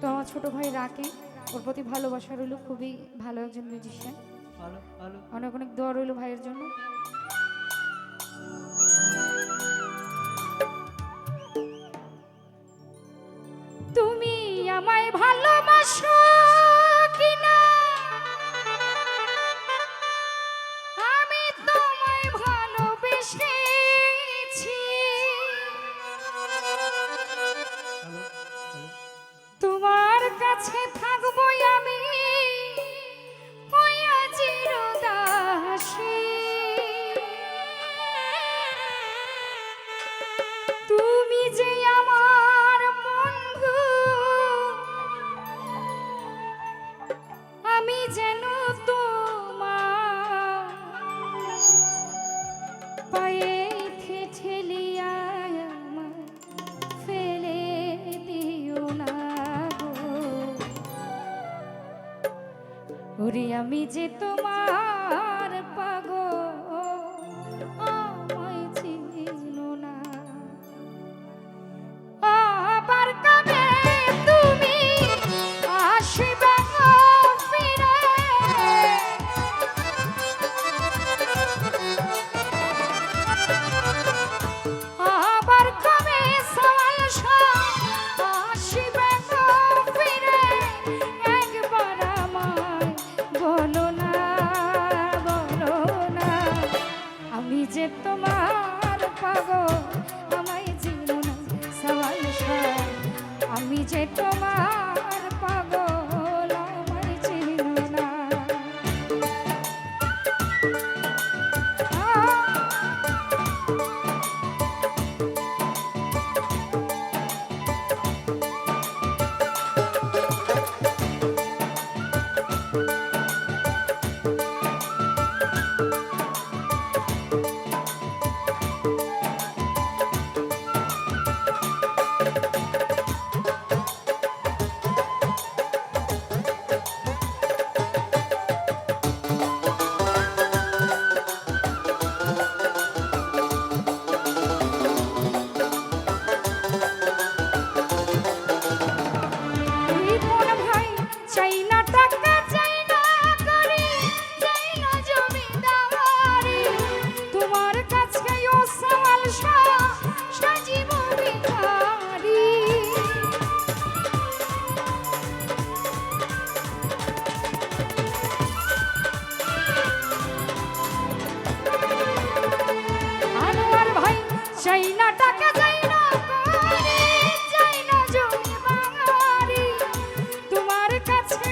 তো আমার ছোট ভাই রাকে ওর প্রতি ভালোবাসা রইল, খুবই ভালো একজন মিউজিশিয়ান। অনেক অনেক দোয়া রইল ভাইয়ের জন্য। তুমি আমায় ভালোবাসো কিনা আমি তোমায় ভালোবেসেছি, তোমার কাছে থাকবো আমি হইয়া চিরদাসী। তুমি যে আমার বন্ধু আমি যেন তোমার পায়ে ঠেলিয়া আমায় ফেলে দিও না গো। ওরে আমি যে তোমার পাগল আমায় চিনো না। আবার কবে তুমি আসবে গো ফিরে, আবার কবে সওয়াল আসবে গো ফিরে, একবার আমায় বলো না, বলো না আমি যে তোমার পাগল আমায় চিনো না। সওয়াল আমি যে তোমার পাগল আমায় চিনো না। চাই না টাকা চাই না কড়ি, চাই না জমি বাড়ি, তোমার কাছে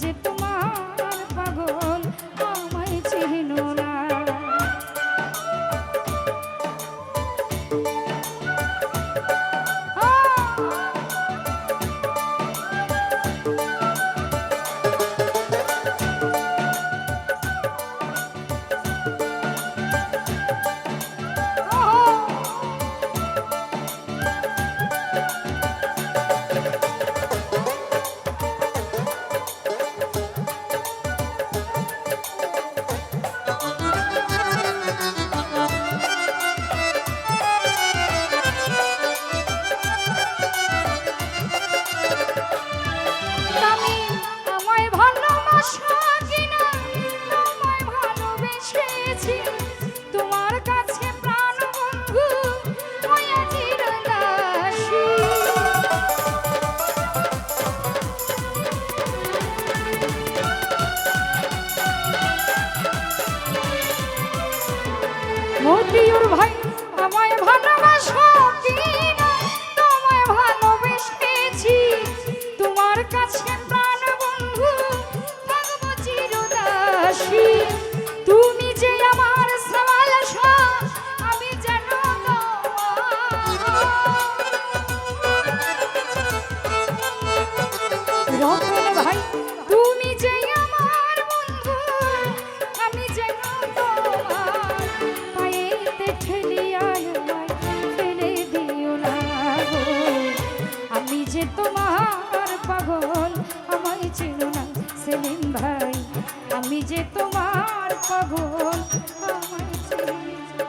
যে তোমার পাগল আমায় চিনো না। মতিউর ভাই আমায় ভালোবাসো কিনা, তোমায় ভালোবেসেছি, তোমার কাছে প্রাণ বন্ধু থাকবো চিরদাসী। তুমি যে আমার সওয়াল আমি যেন রতন ভাই, তুমি যে আমার বন্ধু আমি যেন যে তোমার পাগল আমায় চিনো না। সেলিম ভাই আমি যে তোমার পাগল আমায় চিনো না।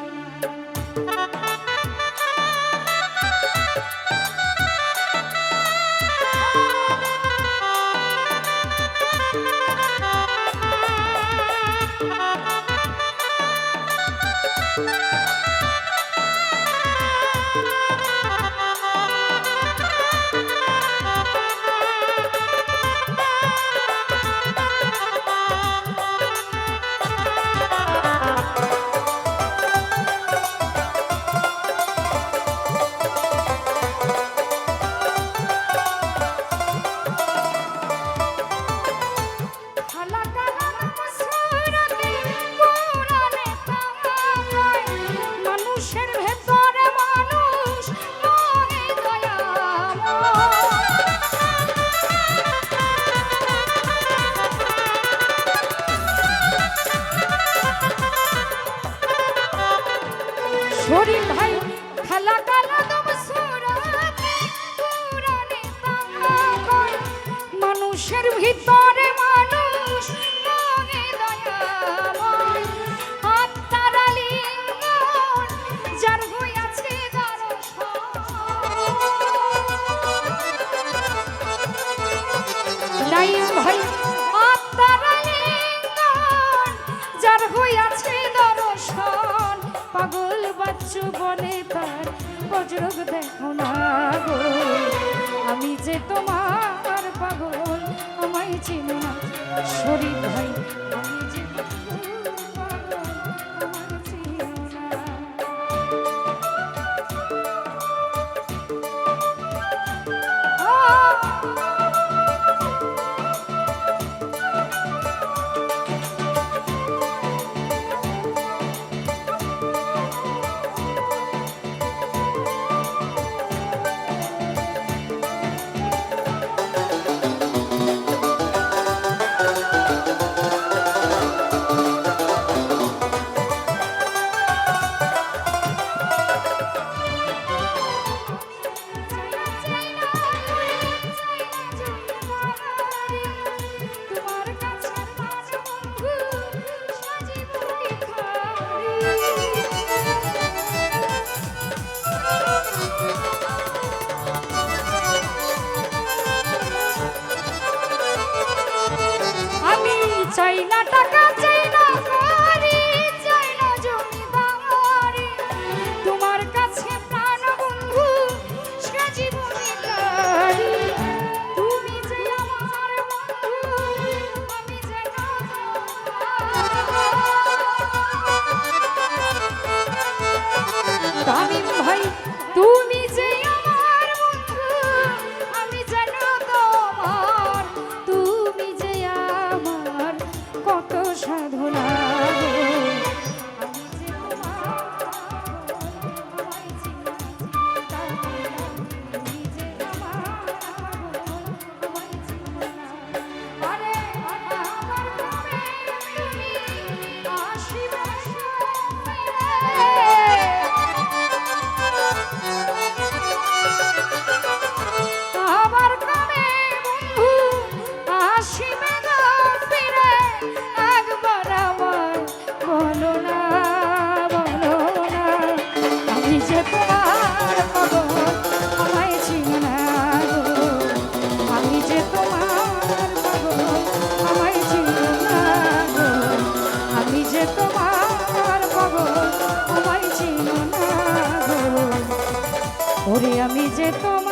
শরীর ভাই খালা কালা দম সুরাতে পুরানে তাকায়, মানুষের ভিতরে মানুষ মনে দয়াময়, আত্মার আলিঙ্গন যার হইয়াছে দর্শন। নাইম ভাই আত্মার আলিঙ্গন যার হইয়াছে দর্শন, পাগল বাচ্চু বলে তার বজ্রক দেখো না গো। আমি যে তোমার পাগল আমায় চিনো না। শরীর ভাই আমি যে তোমার পাগল আমায় চিনো না। চাই না টাকা, চাই না বাড়ি, চাই না জমিদারি, তোমার কাছে প্রাণ বন্ধু সে জীবনী। তুমি যে আমার বন্ধু আমি যে তামিম ভাই, তুমি যে আমার বন্ধু আমি যেন তোমার, তুমি যে ওরে আমি যে তোমার